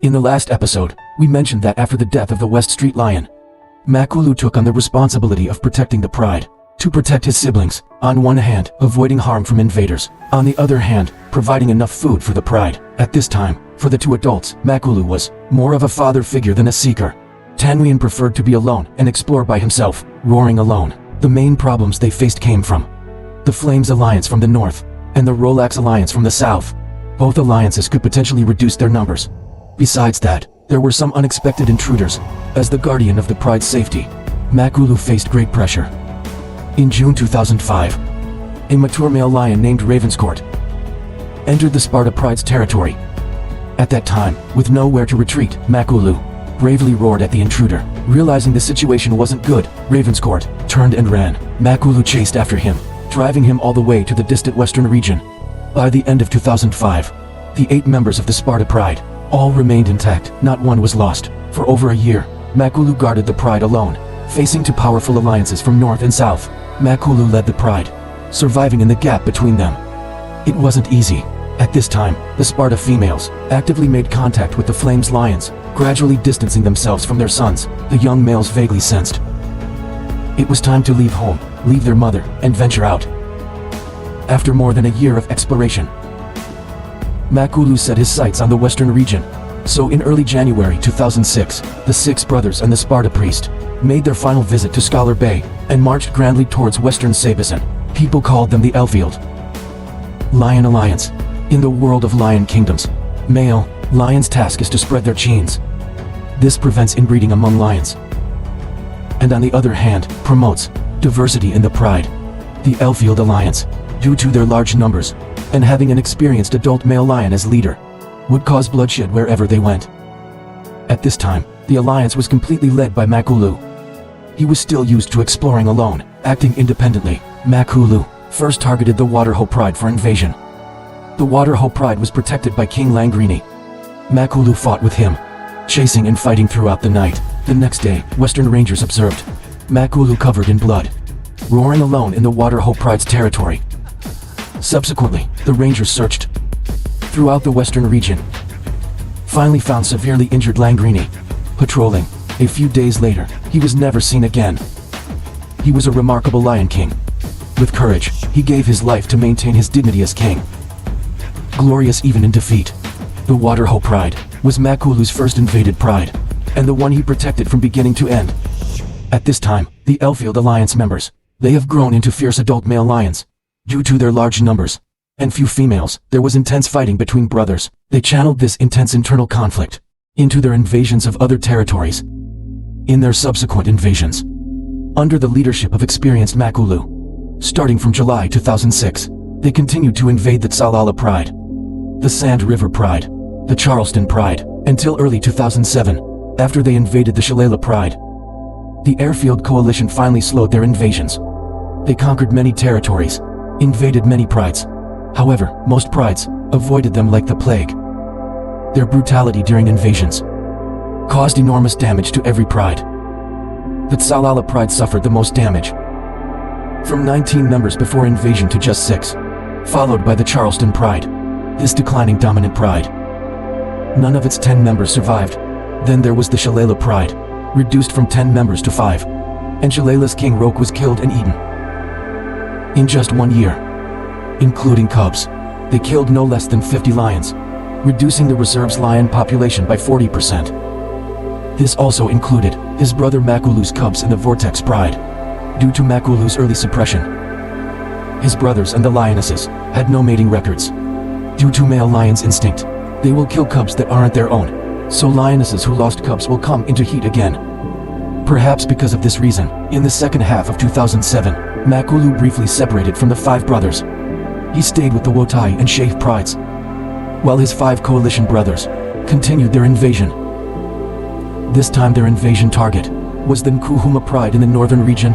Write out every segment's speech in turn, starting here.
In the last episode, we mentioned that after the death of the West Street Lion, Makulu took on the responsibility of protecting the Pride. To protect his siblings, on one hand, avoiding harm from invaders, on the other hand, providing enough food for the Pride. At this time, for the two adults, Makulu was more of a father figure than a seeker. Tanwian preferred to be alone and explore by himself, roaring alone. The main problems they faced came from the Flames Alliance from the north, and the Rolex Alliance from the south. Both alliances could potentially reduce their numbers. Besides that, there were some unexpected intruders. As the guardian of the Pride's safety, Makulu faced great pressure. In June 2005, a mature male lion named Ravenscourt entered the Sparta Pride's territory. At that time, with nowhere to retreat, Makulu bravely roared at the intruder. Realizing the situation wasn't good, Ravenscourt turned and ran. Makulu chased after him, driving him all the way to the distant western region. By the end of 2005, the 8 members of the Sparta Pride all remained intact. Not one was lost. For over a year, Makulu guarded the Pride alone, facing 2 powerful alliances from north and south. Makulu led the Pride, surviving in the gap between them. It wasn't easy. At this time, the Sparta females actively made contact with the Flames Lions, gradually distancing themselves from their sons. The young males vaguely sensed it was time to leave home, leave their mother, and venture out. After more than a year of exploration, Makulu set his sights on the western region. So in early January 2006, the 6 brothers and the Sparta priest made their final visit to Scholar Bay and marched grandly towards western Sabason. People called them the Elfield Lion Alliance. In the world of lion kingdoms, male lions' task is to spread their genes. This prevents inbreeding among lions, and on the other hand, promotes diversity in the Pride. The Elfield Alliance, due to their large numbers and having an experienced adult male lion as leader, would cause bloodshed wherever they went. At this time, the alliance was completely led by Makulu. He was still used to exploring alone, acting independently. Makulu first targeted the Waterhole Pride for invasion. The Waterhole Pride was protected by King Langrini. Makulu fought with him, chasing and fighting throughout the night. The next day, Western Rangers observed Makulu covered in blood, roaring alone in the Waterhole Pride's territory. Subsequently, the Rangers searched throughout the western region, finally found severely injured Langrini patrolling. A few days later, he was never seen again. He was a remarkable Lion King. With courage, he gave his life to maintain his dignity as king. Glorious even in defeat, the Waterhole Pride was Makulu's first invaded pride, and the one he protected from beginning to end. At this time, the Elfield Alliance members, they have grown into fierce adult male lions. Due to their large numbers and few females, there was intense fighting between brothers. They channeled this intense internal conflict into their invasions of other territories. In their subsequent invasions, under the leadership of experienced Makulu, starting from July 2006, they continued to invade the Tsalala Pride, the Sand River Pride, the Charleston Pride, until early 2007, after they invaded the Shalala Pride. The Airfield Coalition finally slowed their invasions. They conquered many territories, invaded many prides. However, most prides avoided them like the plague. Their brutality during invasions caused enormous damage to every pride. The Tsalala Pride suffered the most damage, from 19 members before invasion to just 6, followed by the Charleston Pride, this declining dominant pride. None of its 10 members survived. Then there was the Shalala Pride, reduced from 10 members to 5, and Shalala's king Roke was killed and eaten. In just 1 year, including cubs, they killed no less than 50 lions, reducing the reserve's lion population by 40%. This also included his brother Makulu's cubs in the Vortex Pride. Due to Makulu's early suppression, his brothers and the lionesses had no mating records. Due to male lion's instinct, they will kill cubs that aren't their own, so lionesses who lost cubs will come into heat again. Perhaps because of this reason, in the second half of 2007, Makulu briefly separated from the 5 brothers. He stayed with the Wotai and Shave Prides, while his 5 coalition brothers continued their invasion. This time their invasion target was the Nkuhuma Pride in the northern region.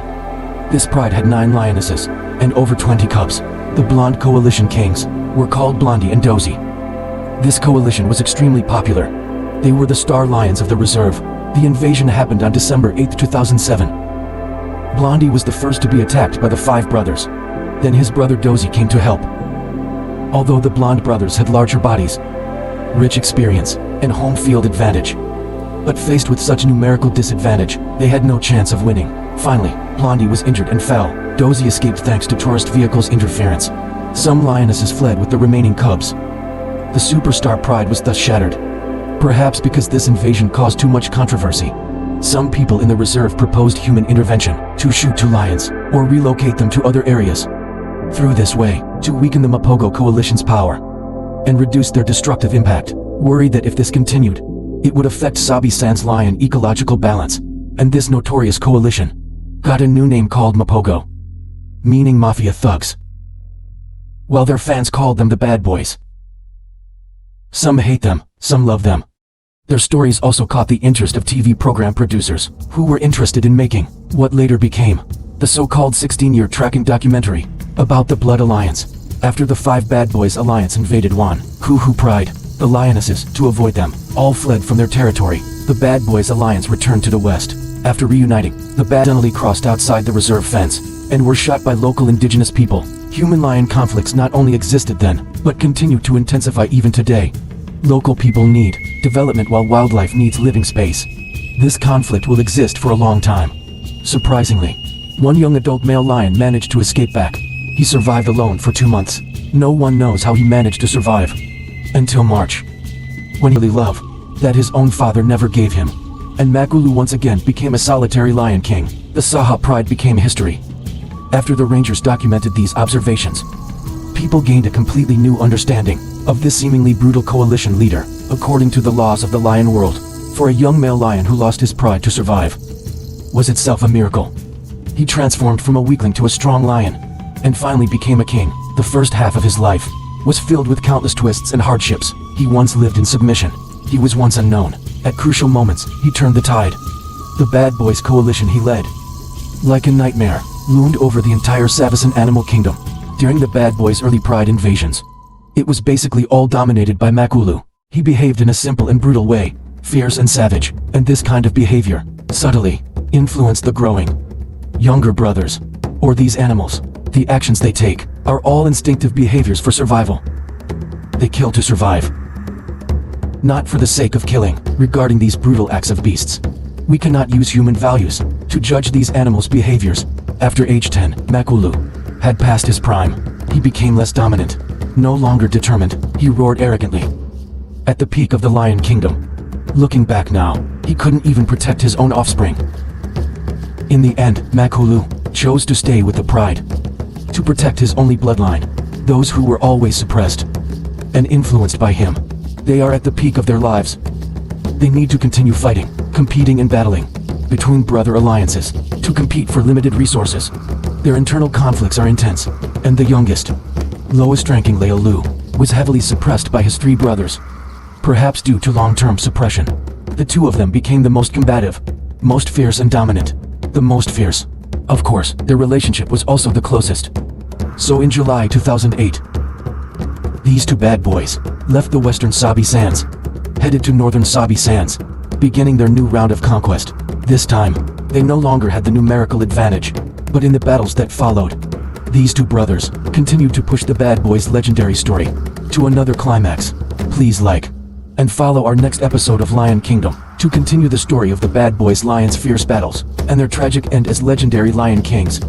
This pride had 9 lionesses and over 20 cubs. The blonde coalition kings were called Blondie and Dozy. This coalition was extremely popular. They were the star lions of the reserve. The invasion happened on December 8, 2007. Blondie was the first to be attacked by the 5 brothers. Then his brother Dozy came to help. Although the blonde brothers had larger bodies, rich experience, and home field advantage. But faced with such numerical disadvantage, they had no chance of winning. Finally, Blondie was injured and fell. Dozy escaped thanks to tourist vehicles' interference. Some lionesses fled with the remaining cubs. The superstar pride was thus shattered. Perhaps because this invasion caused too much controversy. Some people in the reserve proposed human intervention to shoot 2 lions or relocate them to other areas. Through this way, to weaken the Mapogo coalition's power and reduce their destructive impact, worried that if this continued, it would affect Sabi-san's lion ecological balance, and this notorious coalition got a new name called Mapogo, meaning mafia thugs, while their fans called them the bad boys. Some hate them, some love them. Their stories also caught the interest of TV program producers, who were interested in making what later became the so-called 16-year tracking documentary about the Blood Alliance. After the 5 Bad Boys Alliance invaded Kuhu Pride, the lionesses, to avoid them, all fled from their territory. The Bad Boys Alliance returned to the west. After reuniting, the Bad Boys crossed outside the reserve fence and were shot by local indigenous people. Human-lion conflicts not only existed then, but continue to intensify even today. Local people need development while wildlife needs living space. This conflict will exist for a long time. Surprisingly, one young adult male lion managed to escape back. He survived alone for 2 months. No one knows how he managed to survive. Until March, when he really loved that his own father never gave him. And Makulu once again became a solitary lion king. The Saha Pride became history. After the rangers documented these observations, people gained a completely new understanding of this seemingly brutal coalition leader. According to the laws of the lion world, for a young male lion who lost his pride to survive was itself a miracle. He transformed from a weakling to a strong lion, and finally became a king. The first half of his life was filled with countless twists and hardships. He once lived in submission. He was once unknown. At crucial moments, he turned the tide. The Bad Boys coalition he led, like a nightmare, loomed over the entire Savannah animal kingdom. During the Bad Boys' early Pride invasions, it was basically all dominated by Makulu. He behaved in a simple and brutal way, fierce and savage, and this kind of behavior subtly influenced the growing younger brothers, or these animals. The actions they take are all instinctive behaviors for survival. They kill to survive, not for the sake of killing. Regarding these brutal acts of beasts, we cannot use human values to judge these animals' behaviors. After age 10, Makulu had passed his prime. He became less dominant, no longer determined. He roared arrogantly at the peak of the Lion Kingdom. Looking back now, he couldn't even protect his own offspring. In the end, Makulu chose to stay with the Pride, to protect his only bloodline, those who were always suppressed and influenced by him. They are at the peak of their lives. They need to continue fighting, competing and battling between brother alliances to compete for limited resources. Their internal conflicts are intense, and the youngest, lowest-ranking Leolu was heavily suppressed by his 3 brothers. Perhaps due to long-term suppression, the 2 of them became the most combative, most fierce and dominant. The most fierce. Of course, their relationship was also the closest. So in July 2008, these 2 bad boys left the western Sabi Sands, headed to northern Sabi Sands, beginning their new round of conquest. This time, they no longer had the numerical advantage, but in the battles that followed, these 2 brothers continued to push the Bad Boys' legendary story to another climax. Please like and follow our next episode of Lion Kingdom to continue the story of the Bad Boys' Lions' fierce battles and their tragic end as legendary Lion Kings.